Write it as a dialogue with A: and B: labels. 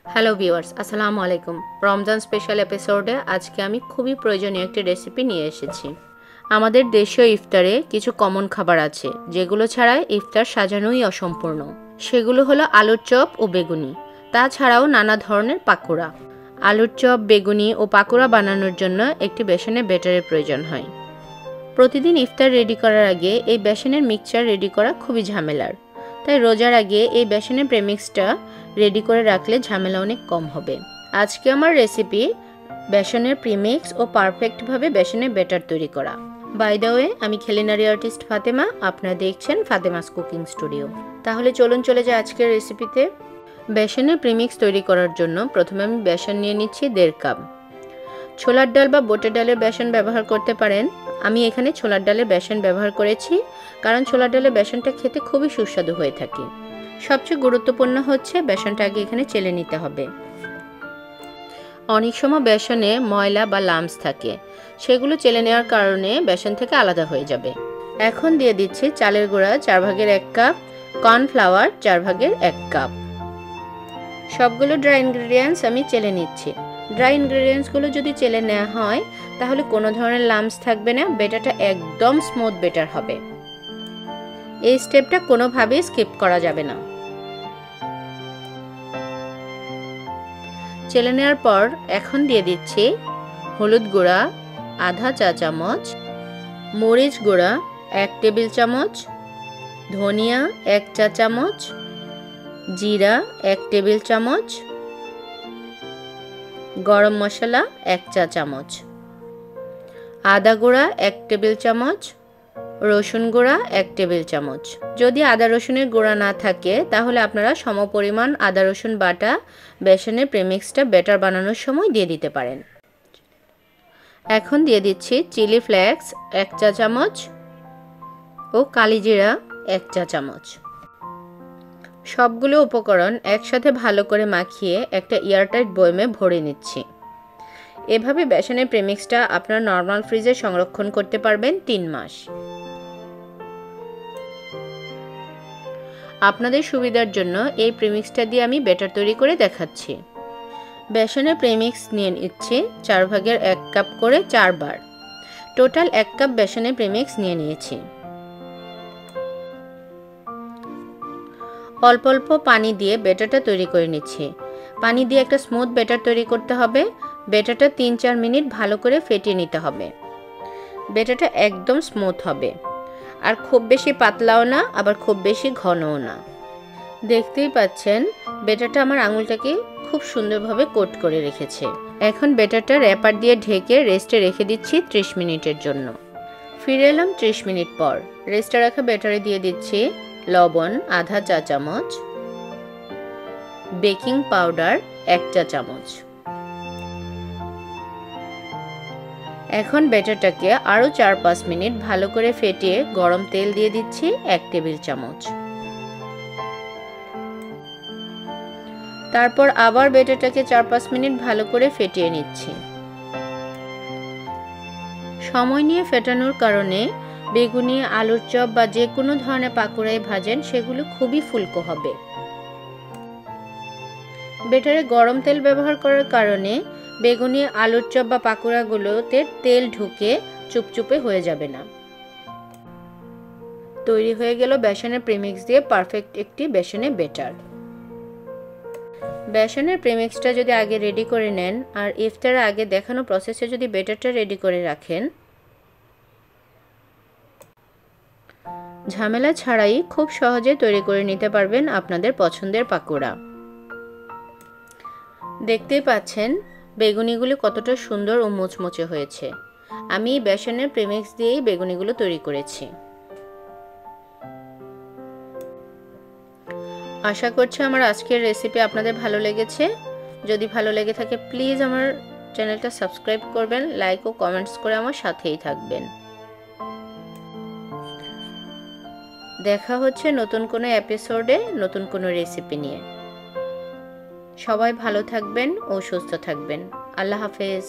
A: Hello viewers, আসসালামু আলাইকুম। Ramzan special এপিসোডে আজকে আমি খুবই প্রয়োজনীয় একটি রেসিপি নিয়ে এসেছি। আমাদের দেশীয় ইফতারে কিছু কমন খাবার আছে যেগুলো ছাড়া ইফতার সাজানোই অসম্পূর্ণ। সেগুলো হলো আলুর চপ ও বেগুনি, তাছাড়াও নানা ধরনের পাকোড়া। আলুর চপ, বেগুনি ও পাকোড়া বানানোর জন্য একটি বেসনের ব্যাটারের প্রয়োজন হয়। প্রতিদিন ইফতার রেডি করার আগে এই বেসনের মিক্সচার রেডি করা খুবই ঝামেলার, তাই রোজার আগে এই বেসনের প্রেমিক্সটা রেডি করে রাখলে ঝামেলা অনেক কম হবে। আজকে আমার রেসিপি বেসনের প্রিমিক্স ও পারফেক্টভাবে বেসনের ব্যাটার তৈরি করা। বাই দ্য ওয়ে, আমি খেলিনারি আর্টিস্ট ফাতেমা, আপনারা দেখছেন ফাতেমাস কুকিং স্টুডিও। তাহলে চলুন চলে যাই আজকের রেসিপিতে। বেসনের প্রিমিক্স তৈরি করার জন্য প্রথমে আমি বেসন নিয়ে নিচ্ছি 1.5 কাপ। ছোলার ডাল বা বুটের ডালের বেসন ব্যবহার করতে পারেন। আমি এখানে ছোলার ডালের বেসন ব্যবহার করেছি, কারণ ছোলার ডালের বেসনটা খেতে খুবই সুস্বাদু হয়ে থাকে। সবচেয়ে গুরুত্বপূর্ণ হচ্ছে বেসনটা আগে এখানে চেলে নিতে হবে। অনেক সময় বেসনে ময়লা বা লাম্পস থাকে, সেগুলো চেলে নেওয়ার কারণে বেসন থেকে আলাদা হয়ে যাবে। এখন দিয়ে দিচ্ছি চালের গুঁড়া 1/4 কাপ, কর্নফ্লাওয়ার 1/4 কাপ। সবগুলো ড্রাই ইনগ্রেডিয়েন্টস আমি চেলে নিচ্ছি। ড্রাই ইনগ্রেডিয়েন্টসগুলো যদি চেলে নেওয়া হয় তাহলে কোনো ধরনের লাম্পস থাকবে না, বেটারটা একদম স্মুথ বেটার হবে। এই স্টেপটা কোনোভাবেই স্কিপ করা যাবে না। চেলে নেওয়ার পর এখন দিয়ে দিচ্ছি হলুদ গুঁড়া আধা চা চামচ, মরিচ গুঁড়া 1 টেবিল চামচ, ধনিয়া 1 চা চামচ, জিরা 1 টেবিল চামচ, গরম মশলা 1 চা চামচ, আদা গুঁড়া 1 টেবিল চামচ, রসুন গুঁড়া 1 টেবিল চামচ। যদি আদা রসুনের গুঁড়া না থাকে তাহলে আপনারা সমপরিমাণ আদা রসুন বাটা বেসনের প্রেমিক্সটা ব্যাটার বানানোর সময় দিয়ে দিতে পারেন। এখন দিয়ে দিচ্ছি চিলি ফ্লেক্স 1 চা চামচ ও কালিজিরা 1 চা চামচ। সবগুলো উপকরণ একসাথে ভালো করে মাখিয়ে একটা এয়ারটাইট বয়মে ভরে নিচ্ছি। এভাবে বেসনের প্রেমিক্সটা আপনারা নর্মাল ফ্রিজে সংরক্ষণ করতে পারবেন 3 মাস। আপনাদের সুবিধার জন্য এই প্রেমিক্সটা দিয়ে আমি ব্যাটার তৈরি করে দেখাচ্ছি। বেসনের প্রেমিক্স নিয়ে নিচ্ছি 1/4 কাপ করে 4 বার। টোটাল 1 কাপ বেসনের প্রেমিক্স নিয়ে নিয়েছি। অল্প অল্প পানি দিয়ে ব্যাটারটা তৈরি করে নিচ্ছি। পানি দিয়ে একটা স্মুথ ব্যাটার তৈরি করতে হবে। ব্যাটারটা 3-4 মিনিট ভালো করে ফেটিয়ে নিতে হবে। ব্যাটারটা একদম স্মুথ হবে, আর খুব বেশি পাতলাও না, আবার খুব বেশি ঘনও না। দেখতেই পাচ্ছেন ব্যাটারটা আমার আঙুলটাকে খুব সুন্দরভাবে কোট করে রেখেছে। এখন ব্যাটারটা র্যাপার দিয়ে ঢেকে রেস্টে রেখে দিচ্ছি 30 মিনিটের জন্য। ফিরে এলাম 30 মিনিট পর। রেস্টে রাখা ব্যাটারে দিয়ে দিচ্ছি লবণ আধা চা চামচ, বেকিং পাউডার 1 চা চামচ। এখন ব্যাটারটাকে আরও 4-5 মিনিট ভালো করে ফেটিয়ে গরম তেল দিয়ে দিচ্ছি 1 টেবিল চামচ। তারপর আবার ব্যাটারটাকে 4-5 মিনিট ভালো করে ফেটিয়ে নিচ্ছি। সময় নিয়ে ফেটানোর কারণে বেগুনি, আলুর চপ বা যে কোনো ধরনের পাকোড়াই ভাজেন সেগুলো খুবই ফুলকো হবে। ব্যাটারে গরম তেল ব্যবহার করার কারণে বেগুনি, আলুর চপ বা পাকোড়াগুলোতে তেল ঢুকে চুপচুপে হয়ে যাবে না। তৈরি হয়ে গেল বেসনের প্রেমিক্স দিয়ে পারফেক্ট একটি বেসনের ব্যাটার। বেসনের প্রেমিক্সটা যদি আগে রেডি করে নেন আর ইফতারের আগে দেখানো প্রসেসে যদি ব্যাটারটা রেডি করে রাখেন, ঝামেলা ছাড়াই খুব সহজে তৈরি করে নিতে পারবেন আপনাদের পছন্দের পাকোড়া। দেখতেই পাচ্ছেন বেগুনিগুলো কতটা সুন্দর ও মুচমুচে হয়েছে। আমি বেসনের প্রেমিক্স দিয়েই বেগুনিগুলো তৈরি করেছি। আশা করছি আমার আজকের রেসিপি আপনাদের ভালো লেগেছে। যদি ভালো লেগে থাকে প্লিজ আমার চ্যানেলটা সাবস্ক্রাইব করবেন, লাইক ও কমেন্টস করে আমার সাথেই থাকবেন। দেখা হচ্ছে নতুন কোনো এপিসোডে নতুন কোনো রেসিপি নিয়ে। সবাই ভালো থাকবেন ও সুস্থ থাকবেন। আল্লাহ হাফেজ।